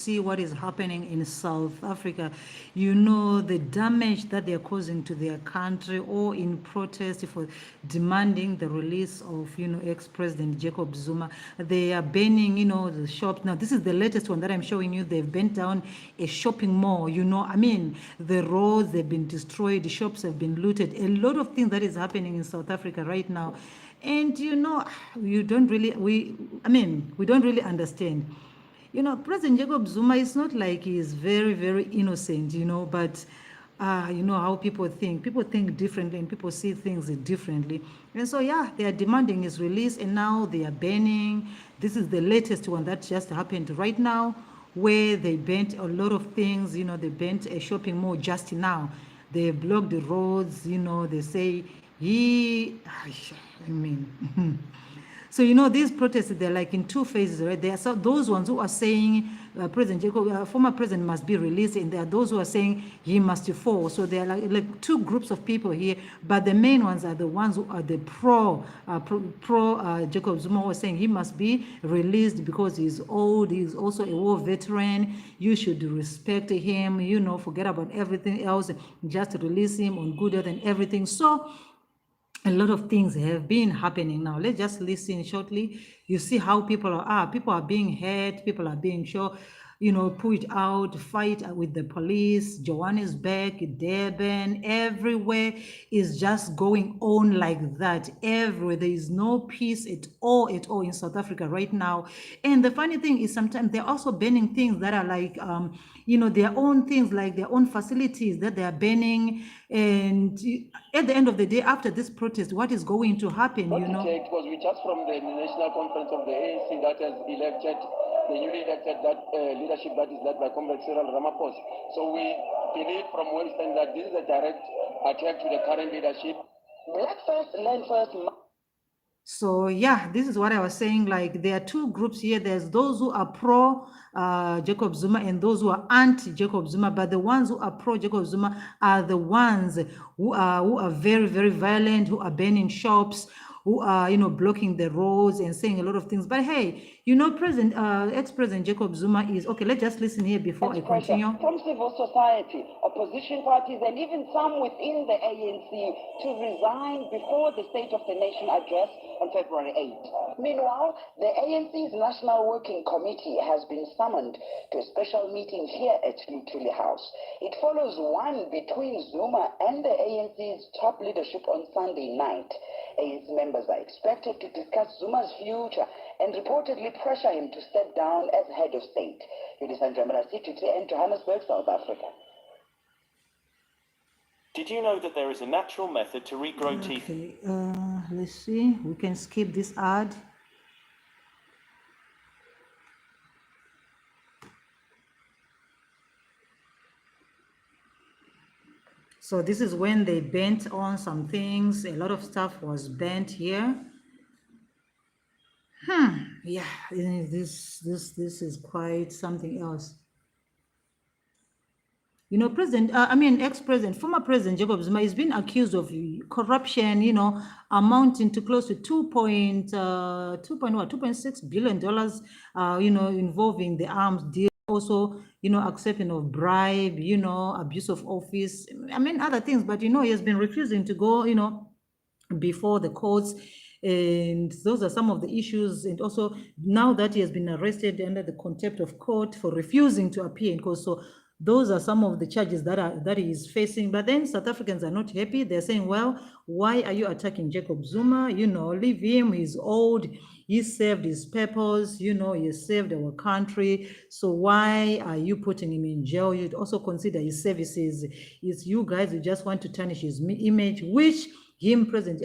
see what is happening in South Africa, you know, the damage that they are causing to their country, or in protest for demanding the release of, you know, ex-president Jacob Zuma. They are banning, you know, the shops. Now, this is the latest one that I'm showing you. They've burnt down a shopping mall, you know. I mean, the roads, they've been destroyed, the shops have been looted. A lot of things that is happening in South Africa right now. And, you know, we don't really understand. You know, President Jacob Zuma is not like he is very, very innocent, you know, but you know how people think. People think differently and people see things differently. And so, yeah, they are demanding his release, and now they are banning. This is the latest one that just happened right now, where they banned a lot of things. You know, they banned a shopping mall just now. They blocked the roads, you know, they say I mean, so, you know, these protests, they're like in two phases, right? There are those ones who are saying President Jacob, former president must be released, and there are those who are saying he must fall. So there are like two groups of people here, but the main ones are the ones who are the pro Jacob Zuma, who are saying he must be released because he's old, he's also a war veteran, you should respect him, you know, forget about everything else, just release him on good health and everything. So a lot of things have been happening now. Let's just listen shortly. You see how people are. People are being hurt. People are being shot, you know, put out, fight with the police. Johannesburg, Durban, everywhere is just going on like that. Everywhere. There is no peace at all in South Africa right now. And the funny thing is sometimes they're also banning things that are like, you know, their own things, like their own facilities that they are banning. And at the end of the day, after this protest, what is going to happen, you know? Because we just from the National Conference of the ANC that has elected, the newly elected leadership that is led by Comrade Cyril Ramaphosa. So we believe from where we stand that this is a direct attack to the current leadership. Black first, land first. So yeah, this is what I was saying. Like, there are two groups here. There's those who are pro Jacob Zuma and those who are anti Jacob Zuma. But the ones who are pro Jacob Zuma are the ones who are very, very violent, who are burning shops, who are, you know, blocking the roads and saying a lot of things. But hey, you know, ex-president Jacob Zuma is okay. Let's just listen here before I continue. From civil society, opposition parties, and even some within the ANC to resign before the State of the Nation address on February 8th. Meanwhile, the ANC's National Working Committee has been summoned to a special meeting here at Luthuli House. It follows one between Zuma and the ANC's top leadership on Sunday night. ANC members are expected to discuss Zuma's future and reportedly pressure him to step down as head of state. Yulisandra City in Johannesburg, South Africa. Did you know that there is a natural method to regrow teeth? Okay, let's see. We can skip this ad. So this is when they bent on some things. A lot of stuff was bent here. Yeah, this is quite something else. You know, ex-president, former president Jacob Zuma is being accused of corruption, you know, amounting to close to $2.6 billion, you know, involving the arms deal, also, you know, accepting of bribe, you know, abuse of office, I mean, other things. But, you know, he has been refusing to go, you know, before the courts. And those are some of the issues. And also, now that he has been arrested under the contempt of court for refusing to appear in court, so those are some of the charges that he is facing. But then South Africans are not happy. They're saying, well, why are you attacking Jacob Zuma? You know, leave him. He's old. He served his purpose. You know, he saved our country. So why are you putting him in jail? You'd also consider his services. It's you guys who just want to tarnish his image, which President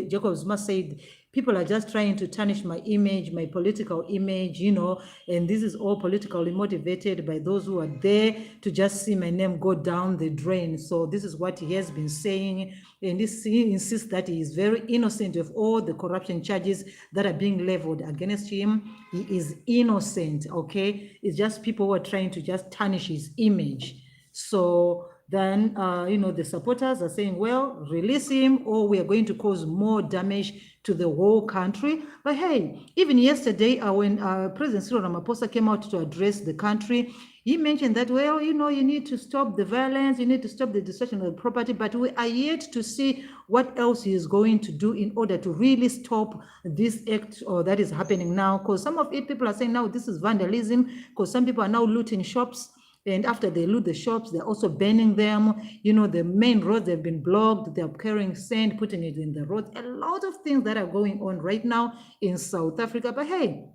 Jacob Zuma said, people are just trying to tarnish my image, my political image, you know, and this is all politically motivated by those who are there to just see my name go down the drain. So this is what he has been saying, and he insists that he is very innocent of all the corruption charges that are being leveled against him. He is innocent, okay? It's just people who are trying to just tarnish his image. So then, the supporters are saying, well, release him or we are going to cause more damage to the whole country. But hey, even yesterday, when President Cyril Ramaphosa came out to address the country, he mentioned that, well, you need to stop the violence, you need to stop the destruction of the property, but we are yet to see what else he is going to do in order to really stop this act or that is happening now. Because some of it, people are saying now this is vandalism, because some people are now looting shops. And after they loot the shops, they're also burning them. The main roads have been blocked. They're carrying sand, putting it in the roads. A lot of things that are going on right now in South Africa. But hey,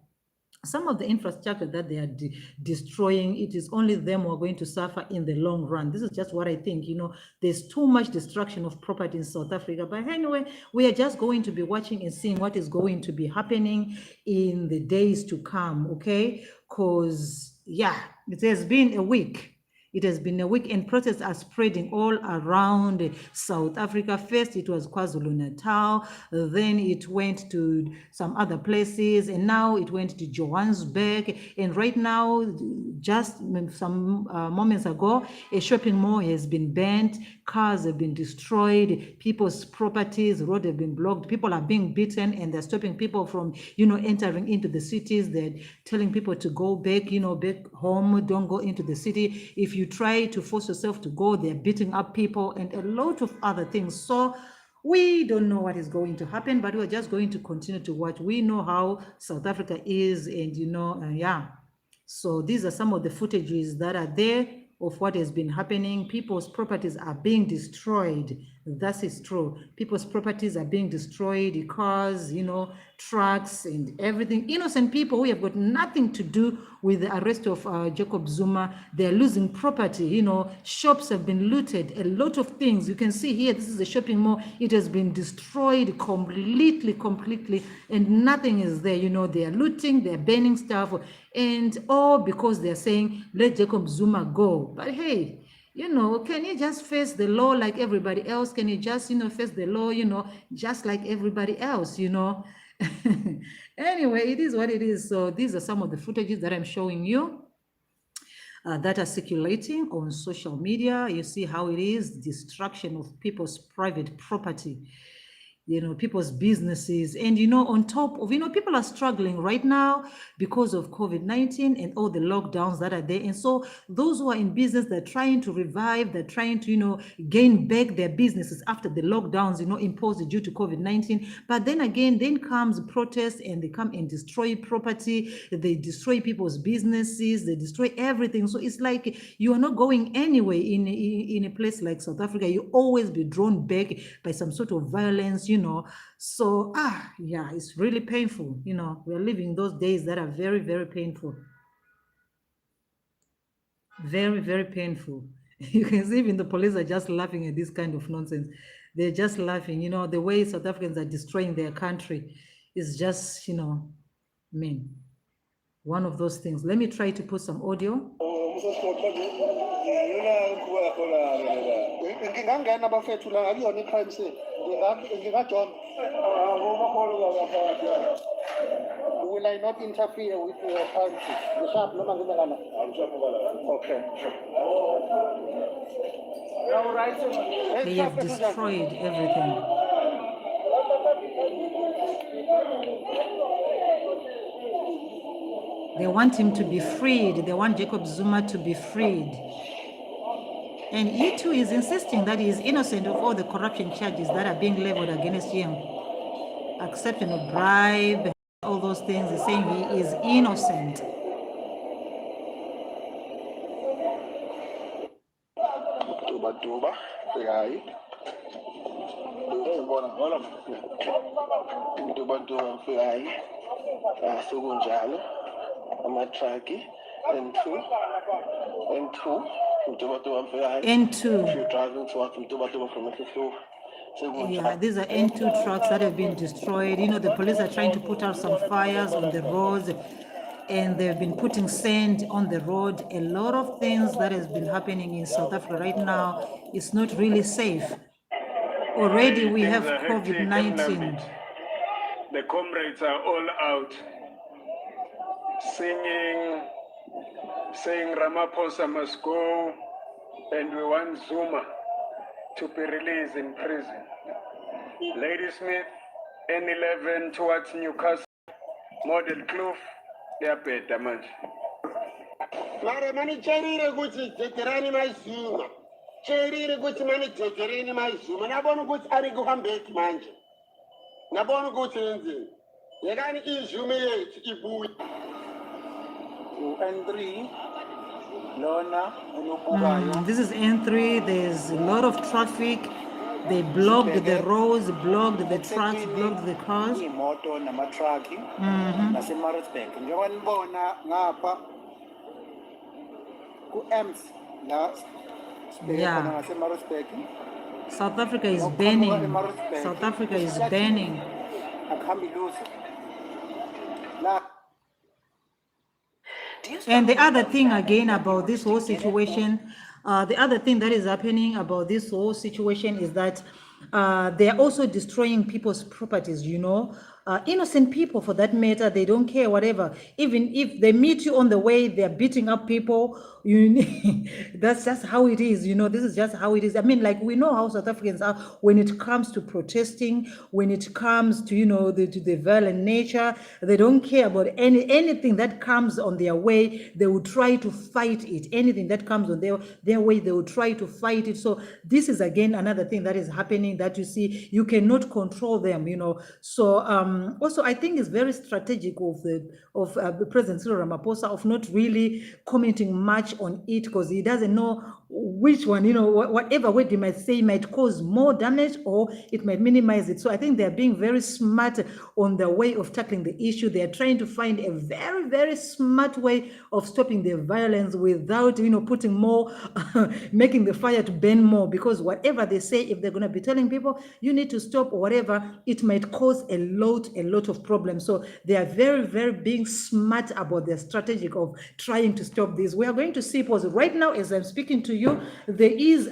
some of the infrastructure that they are destroying, it is only them who are going to suffer in the long run. This is just what I think. There's too much destruction of property in South Africa. But anyway, we are just going to be watching and seeing what is going to be happening in the days to come, okay? Because, yeah, it has been a week. It has been a week and protests are spreading all around South Africa. First, it was KwaZulu-Natal, then it went to some other places, and now it went to Johannesburg. And right now, just some moments ago, a shopping mall has been burnt, cars have been destroyed, people's properties, roads have been blocked, people are being beaten, and they're stopping people from, entering into the cities. They're telling people to go back, back home, don't go into the city. If you try to force yourself to go, they're beating up people and a lot of other things. So we don't know what is going to happen, but we're just going to continue to watch. We know how South Africa is, and yeah. So these are some of the footages that are there of what has been happening. People's properties are being destroyed. That is true. People's properties are being destroyed, cars, trucks and everything. Innocent people who have got nothing to do with the arrest of Jacob Zuma, they're losing property. Shops have been looted, a lot of things. You can see here, this is a shopping mall. It has been destroyed completely, and nothing is there. They are looting, they're burning stuff, and all because they're saying, let Jacob Zuma go. But hey, can you just face the law like everybody else? Can you just, face the law, just like everybody else, Anyway, it is what it is. So these are some of the footages that I'm showing you that are circulating on social media. You see how it is, destruction of people's private property. People's businesses. And, on top of, people are struggling right now because of COVID-19 and all the lockdowns that are there. And so those who are in business, they're trying to revive, they're trying to, gain back their businesses after the lockdowns, imposed due to COVID-19. But then again, then comes protests and they come and destroy property. They destroy people's businesses. They destroy everything. So it's like you are not going anywhere in a place like South Africa. You always be drawn back by some sort of violence, So, yeah, it's really painful. We're living those days that are very, very painful. Very, very painful. You can see even the police are just laughing at this kind of nonsense. They're just laughing. The way South Africans are destroying their country is just, one of those things. Let me try to put some audio. Ngingangena bafethu la akuyona i-crime scene ngingajoin. Will I not interfere with your country? Ngishaphi noma ngime kana? Okay. They have destroyed everything. They want him to be freed. They want Jacob Zuma to be freed. And he too is insisting that he is innocent of all the corruption charges that are being leveled against him. Accepting a bribe, all those things. He's saying he is innocent. N2. If you're driving towards from Mississippi. Yeah, these are N2 trucks that have been destroyed. The police are trying to put out some fires on the roads, and they've been putting sand on the road. A lot of things that has been happening in South Africa right now. It's not really safe. Already we have COVID-19. The comrades are all out singing, saying Ramaphosa must go, and we want Zuma to be released in prison. Ladysmith, N11 towards Newcastle, Model Kloof, theyabheda manje. Mara manicherire kuti dzekerani maizuma. Cherire kuti manidzekereni maizuma. Nabona ukuthi ari kuhambeki manje. Nabona ukuthi yenzeni. Yekani izume yethu ibuye. N3 Lona enobukayo. This is N3. There's a lot of traffic. They blocked the roads, blocked the trucks, blocked the cars. Imoto namatruck naseMaritzburg. Njengoba nibona ngapha ku-Ems la Yeah. naseMaritzburg. South Africa is banning. South Africa is banning. Akuhambi lutho. La And the other thing again about this whole situation, the other thing that is happening about this whole situation is that they are also destroying people's properties, you know. Innocent people for that matter, they don't care whatever. Even if they meet you on the way, they're beating up people. That's just how it is, you know. This is just how it is. I mean, like, we know how South Africans are when it comes to protesting, when it comes to, you know, to the violent nature. They don't care about anything that comes on their way. They will try to fight it. Anything that comes on their way, they will try to fight it. So this is again another thing that is happening, that you see, you cannot control them, you know. So also, I think it's very strategic of President Cyril Ramaphosa of not really commenting much on it, because he doesn't know which one, you know, whatever word he might say might cause more damage or it might minimize it. So I think they're being very smart on their way of tackling the issue. They're trying to find a very, very smart way of stopping the violence without, you know, putting more, making the fire to burn more, because whatever they say, if they're going to be telling people, you need to stop or whatever, it might cause a lot of problems. So they are very, very being smart about their strategy of trying to stop this. We are going to see, because right now, as I'm speaking to you, there is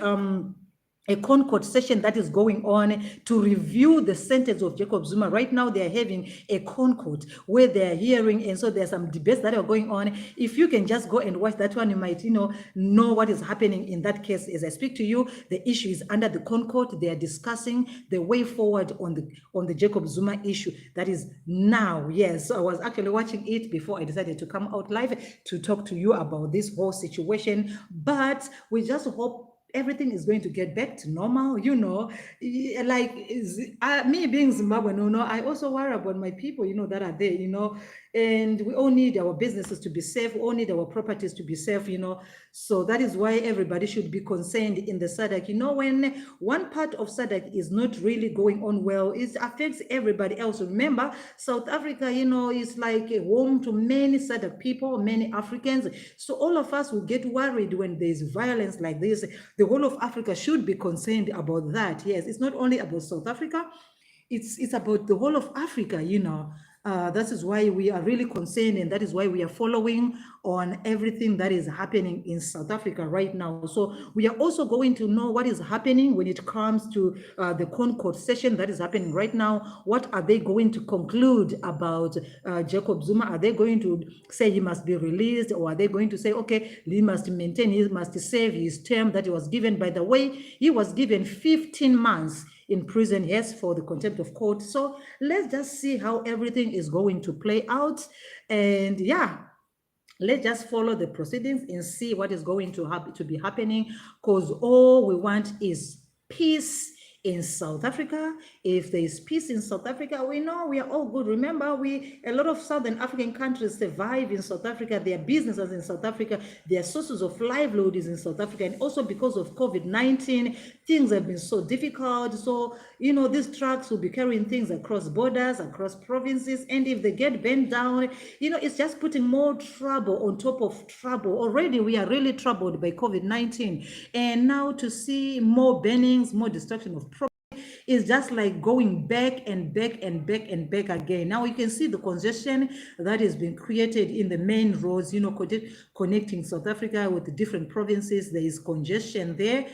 a Concord session that is going on to review the sentence of Jacob Zuma. Right now, they are having a Concord where they are hearing, and so there's some debates that are going on. If you can just go and watch that one, you might, you know what is happening in that case. As I speak to you, the issue is under the Concord. They are discussing the way forward on the Jacob Zuma issue. That is now. Yes, so I was actually watching it before I decided to come out live to talk to you about this whole situation. But we just hope everything is going to get back to normal, you know. Like me being Zimbabwean, you know, I also worry about my people, you know, that are there, you know, and we all need our businesses to be safe, we all need our properties to be safe, you know. So that is why everybody should be concerned in the SADC. You know, when one part of SADC is not really going on well, it affects everybody else. Remember, South Africa, you know, is like a home to many SADC people, many Africans. So all of us will get worried when there's violence like this. The whole of Africa should be concerned about that. Yes, it's not only about South Africa, it's about the whole of Africa, you know. That is why we are really concerned, and that is why we are following on everything that is happening in South Africa right now. So we are also going to know what is happening when it comes to the Concord session that is happening right now. What are they going to conclude about Jacob Zuma? Are they going to say he must be released, or are they going to say, okay, he must maintain, he must save his term that he was given? By the way, he was given 15 months in prison, yes, for the contempt of court. So let's just see how everything is going to play out. And yeah, let's just follow the proceedings and see what is going to be happening, because all we want is peace in South Africa. If there is peace in South Africa, we know we are all good. Remember, a lot of Southern African countries survive in South Africa. Their businesses in South Africa, their sources of livelihood is in South Africa. And also because of COVID-19, things have been so difficult. So, you know, these trucks will be carrying things across borders, across provinces. And if they get bent down, you know, it's just putting more trouble on top of trouble. Already we are really troubled by COVID-19. And now to see more burnings, more destruction of property, is just like going back and back and back and back again. Now you can see the congestion that has been created in the main roads, you know, connecting South Africa with the different provinces. There is congestion there.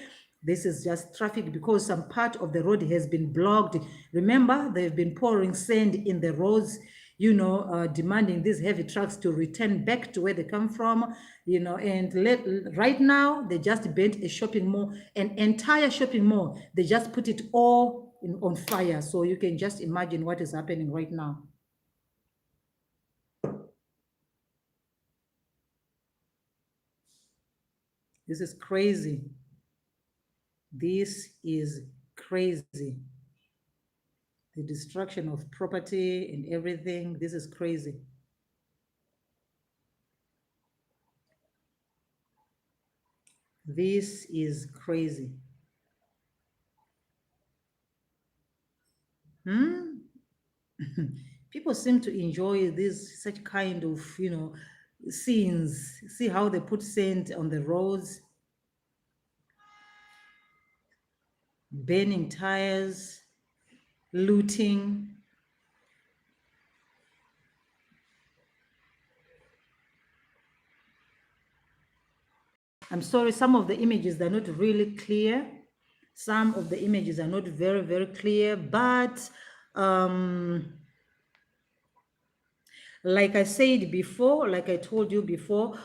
This is just traffic because some part of the road has been blocked. Remember, they've been pouring sand in the roads. demanding these heavy trucks to return back to where they come from, and right now they just burnt a shopping mall, an entire shopping mall. They just put it all on fire. So you can just imagine what is happening right now. This is crazy. This is crazy. The destruction of property and everything. This is crazy. This is crazy. People seem to enjoy this such kind of, scenes. See how they put sand on the roads, burning tires, looting. I'm sorry, some of the images are not really clear. Some of the images are not very, very clear, but like I said before, like I told you before,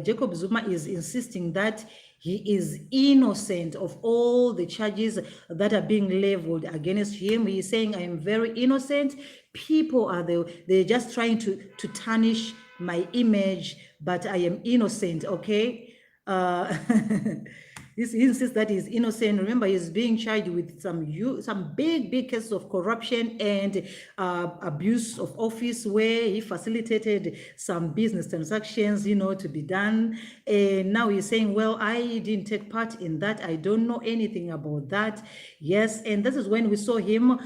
Jacob Zuma is insisting that he is innocent of all the charges that are being leveled against him. He is saying, I am very innocent. People are they're just trying to tarnish my image, but I am innocent, okay? He insists that he's innocent. Remember, he's being charged with some big cases of corruption and abuse of office, where he facilitated some business transactions, to be done. And now he's saying, well, I didn't take part in that. I don't know anything about that. Yes, and this is when we saw him,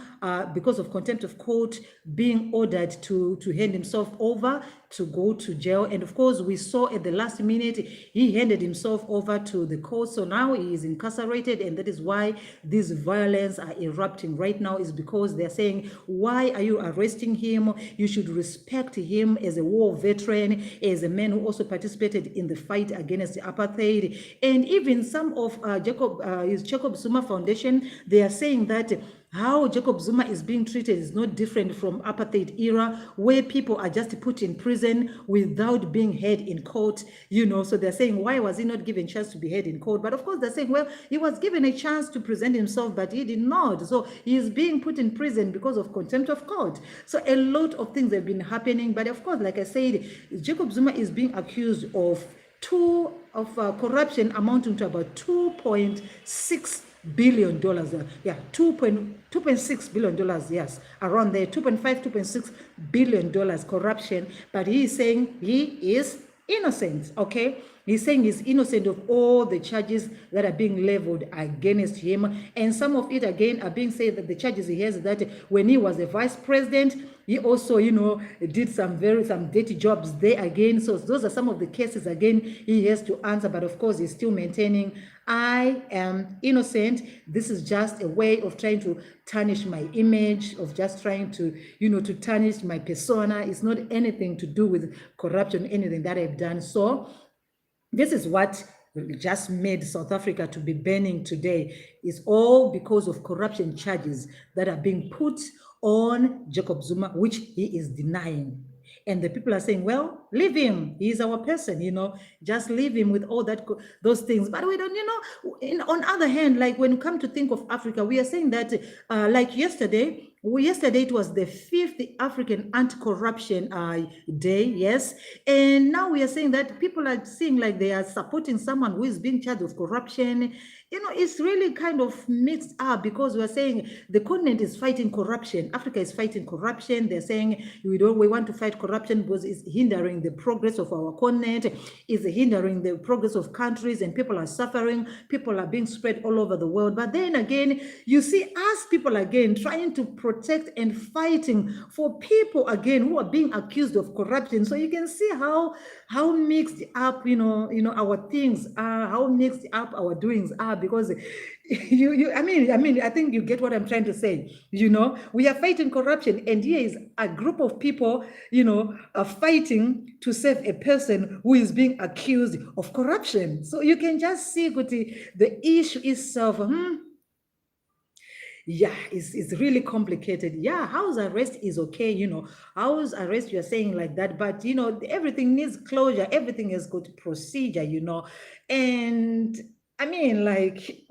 because of contempt of court, being ordered to hand himself over to go to jail. And of course, we saw at the last minute, he handed himself over to the court. So now he is incarcerated, and that is why these violence are erupting right now, is because they're saying, why are you arresting him? You should respect him as a war veteran, as a man who also participated in the fight against apartheid. And even some of Jacob Zuma Foundation, they are saying that how Jacob Zuma is being treated is not different from apartheid era, where people are just put in prison without being heard in court, So they're saying, why was he not given a chance to be heard in court? But of course, they're saying, well, he was given a chance to present himself, but he did not. So he is being put in prison because of contempt of court. So a lot of things have been happening. But of course, like I said, Jacob Zuma is being accused of corruption amounting to about $2.6 billion. Yeah, $2.6 billion. Yes, around there, 2.6 billion corruption. But he is saying he is innocent. Okay, he's saying he's innocent of all the charges that are being leveled against him, and some of it again are being said that the charges he has, that when he was a vice president, he also, did some dirty jobs there again. So those are some of the cases again he has to answer. But of course, he's still maintaining, I am innocent. This is just a way of trying to tarnish my image, of just trying to, to tarnish my persona. It's not anything to do with corruption, anything that I've done. So this is what just made South Africa to be burning today. It's all because of corruption charges that are being put on Jacob Zuma, which he is denying. And the people are saying, well, leave him. He's our person, just leave him with all those things. But we don't, on other hand, like when you come to think of Africa, we are saying that like yesterday it was the 5th African Anti-Corruption Day, yes. And now we are saying that people are seeing like they are supporting someone who is being charged with corruption. It's really kind of mixed up, because we're saying the continent is fighting corruption. Africa is fighting corruption. They're saying we want to fight corruption because it's hindering the progress of our continent, it's hindering the progress of countries, and people are suffering. People are being spread all over the world. But then again, you see us people again trying to protect and fighting for people again who are being accused of corruption. So you can see how mixed up our things are, how mixed up our doings are, because I think you get what I'm trying to say. We are fighting corruption, and here is a group of people fighting to save a person who is being accused of corruption. So you can just see the issue itself. Yeah, it's really complicated. Yeah, house arrest is okay, house arrest, you're saying like that, but everything needs closure, everything has got procedure, and I mean, like,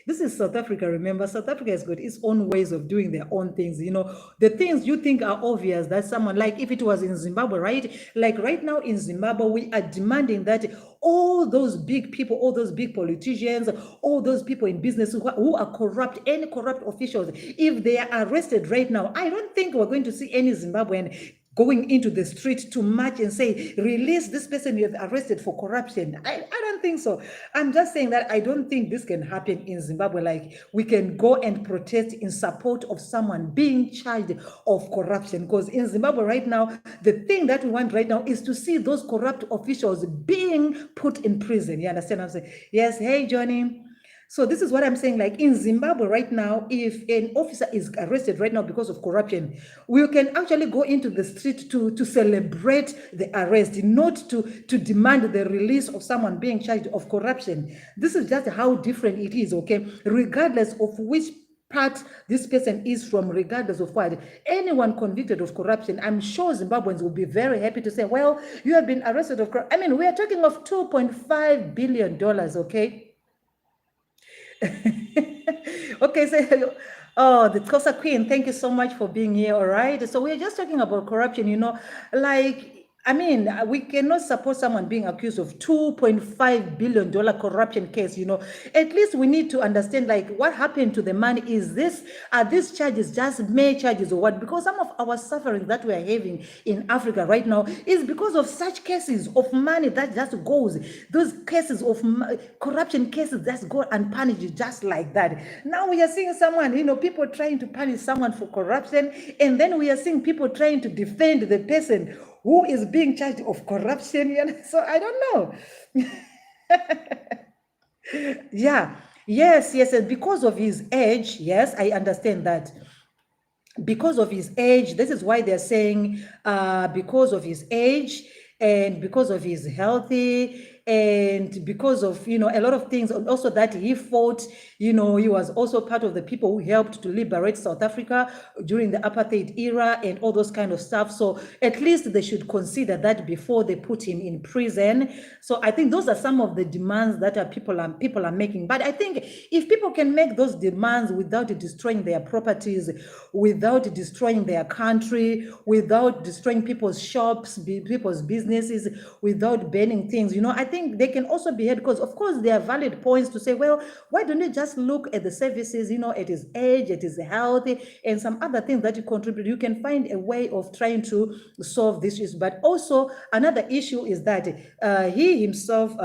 this is South Africa, remember? South Africa has got its own ways of doing their own things, the things you think are obvious that someone, like if it was in Zimbabwe, right? Like right now in Zimbabwe, we are demanding that all those big people, all those big politicians, all those people in business who are corrupt, any corrupt officials, if they are arrested right now, I don't think we're going to see any Zimbabwean going into the street to march and say, release this person you have arrested for corruption. I don't think so. I'm just saying that I don't think this can happen in Zimbabwe. Like, we can go and protest in support of someone being charged of corruption. Because in Zimbabwe right now, the thing that we want right now is to see those corrupt officials being put in prison. You understand what I'm saying? Yes. Hey, Johnny. So this is what I'm saying, like in Zimbabwe right now, if an officer is arrested right now because of corruption, we can actually go into the street to celebrate the arrest, not to demand the release of someone being charged of corruption. This is just how different it is, okay? Regardless of which part this person is from, regardless of what, anyone convicted of corruption, I'm sure Zimbabweans will be very happy to say, well, you have been arrested of corruption. I mean, we are talking of $2.5 billion, okay? Okay, so the Xhosa Queen, thank you so much for being here. All right, so we're just talking about corruption, like, I mean, we cannot support someone being accused of $2.5 billion corruption case, At least we need to understand, like, what happened to the money. Are these charges just mere charges or what? Because some of our suffering that we are having in Africa right now is because of such cases of money that just goes, those cases of corruption cases that go unpunished just like that. Now we are seeing someone, people trying to punish someone for corruption, and then we are seeing people trying to defend the person who is being charged of corruption. So I don't know. Yeah, yes, and because of his age, yes, I understand that. Because of his age, this is why they're saying, because of his age and because of his healthy and because of, a lot of things, and also that he fought, he was also part of the people who helped to liberate South Africa during the apartheid era and all those kind of stuff. So at least they should consider that before they put him in prison. So I think those are some of the demands that people are making. But I think if people can make those demands without destroying their properties, without destroying their country, without destroying people's shops, people's businesses, without burning things, I think they can also be heard, because of course there are valid points to say, well, why don't you just look at the services, at his age, at his health, and some other things that you contribute. You can find a way of trying to solve this issue. But also another issue is that he himself,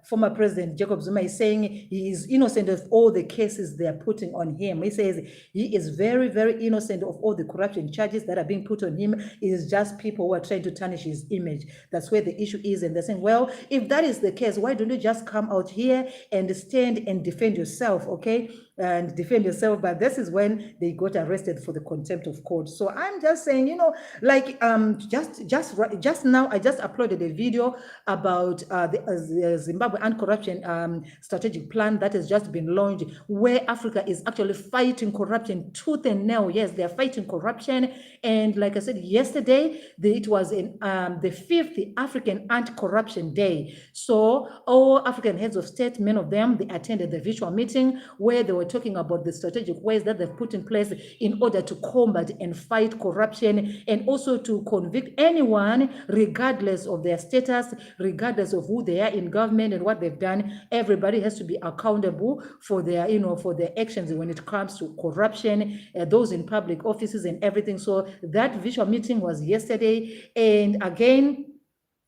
former President Jacob Zuma, is saying he is innocent of all the cases they are putting on him. He says he is very, very innocent of all the corruption charges that are being put on him. It is just people who are trying to tarnish his image. That's where the issue is. And they're saying, well, if that is the case, why don't you just come out here and stand and defend yourself, okay? And defend yourself. But this is when they got arrested for the contempt of court. So I'm just saying, like, just now I just uploaded a video about the Zimbabwe anti-corruption strategic plan that has just been launched, where Africa is actually fighting corruption tooth and nail. Yes, they're fighting corruption. And like I said yesterday, it was in the 5th African Anti-Corruption Day. So all African heads of state, many of them, they attended the virtual meeting where they were talking about the strategic ways that they've put in place in order to combat and fight corruption, and also to convict anyone, regardless of their status, regardless of who they are in government and what they've done. Everybody has to be accountable for their, for their actions when it comes to corruption, those in public offices and everything. So that visual meeting was yesterday, and again,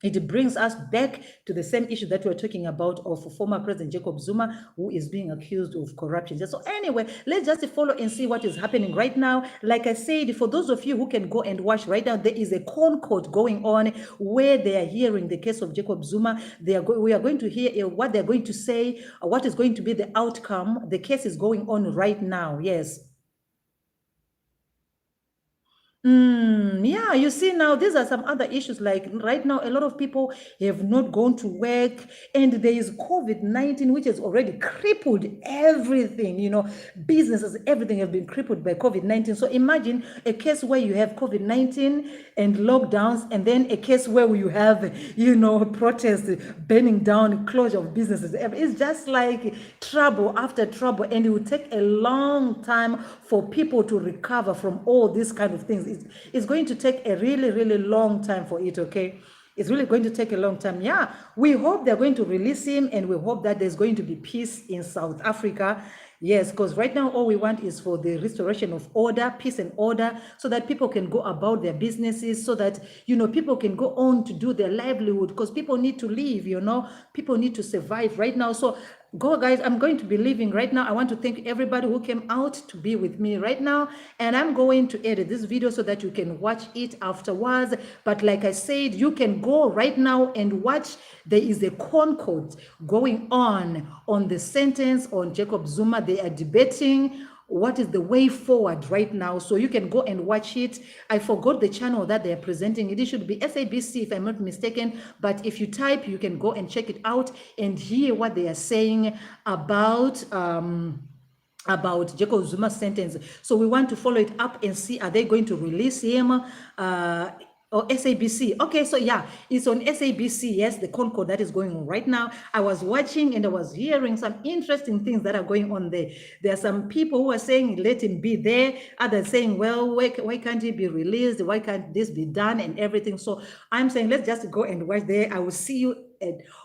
it brings us back to the same issue that we're talking about of former President Jacob Zuma, who is being accused of corruption. So anyway, let's just follow and see what is happening right now. Like I said, for those of you who can go and watch right now, there is a Concord going on where they are hearing the case of Jacob Zuma. We are going to hear what they're going to say, what is going to be the outcome. The case is going on right now. Yes. Yeah, you see now, these are some other issues. Like right now, a lot of people have not gone to work, and there is COVID-19, which has already crippled everything. Businesses, everything have been crippled by COVID-19. So imagine a case where you have COVID-19 and lockdowns, and then a case where you have, protests, burning down, closure of businesses. It's just like trouble after trouble, and it will take a long time for people to recover from all these kind of things. It's going to take a really, really long time for it, okay? It's really going to take a long time. Yeah, we hope they're going to release him, and we hope that there's going to be peace in South Africa. Yes, because right now all we want is for the restoration of order, peace and order, so that people can go about their businesses, so that, people can go on to do their livelihood, because people need to live, people need to survive right now. So go, guys, I'm going to be leaving right now. I want to thank everybody who came out to be with me right now, and I'm going to edit this video so that you can watch it afterwards. But like I said, you can go right now and watch. There is a concord going on the sentence on Jacob Zuma. They are debating what is the way forward right now. So you can go and watch it. I forgot the channel that they are presenting it. It should be SABC if I'm not mistaken. But if you type, you can go and check it out and hear what they are saying about Jacob Zuma's sentence. So we want to follow it up and see, are they going to release him? Or SABC. Okay, so yeah, it's on SABC. Yes, the Concord that is going on right now. I was watching and I was hearing some interesting things that are going on there. There are some people who are saying, let him be there. Others saying, well, why can't he be released? Why can't this be done and everything? So I'm saying, let's just go and watch there. I will see you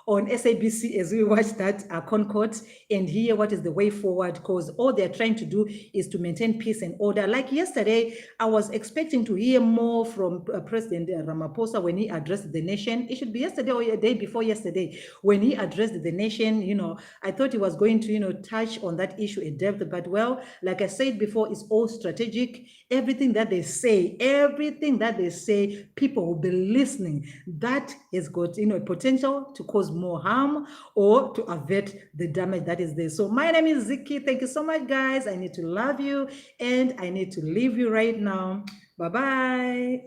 on SABC as we watch that Concord and hear what is the way forward, because all they're trying to do is to maintain peace and order. Like yesterday, I was expecting to hear more from President Ramaphosa when he addressed the nation. It should be yesterday or a day before yesterday when he addressed the nation. I thought he was going to, touch on that issue in depth, but well, like I said before, it's all strategic. Everything that they say, people will be listening. That has got, potential to cause more harm or to avert the damage that is there. So my name is Ziki. Thank you so much, guys. I need to love you and I need to leave you right now. Bye-bye.